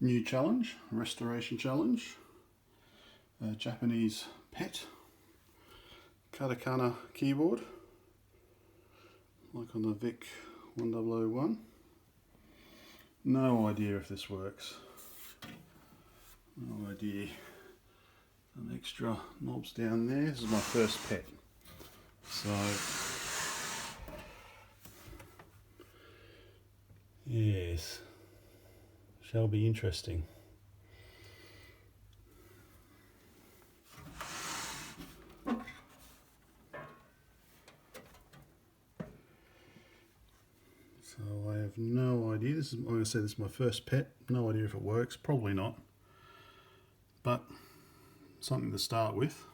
New challenge, restoration challenge. Japanese pet. Katakana keyboard, like on the VIC 1001. No idea if this works. No idea. Some extra knobs down there. This is my first pet. So, yes, shall be interesting. So I have no idea. This is, like I said, this is my first pet. No idea if it works. Probably not. But something to start with.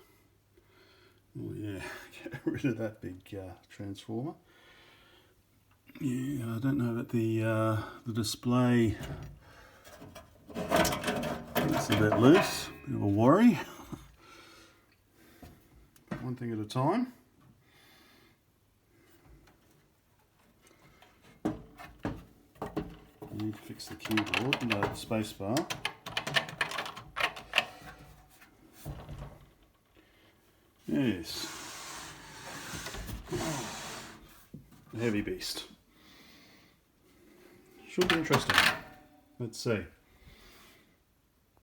Oh yeah, get rid of that big transformer. Yeah, I don't know that the display is a bit loose. Bit of a worry. One thing at a time. I need to fix the keyboard and the space bar. Yes. A heavy beast. Should be interesting. Let's see.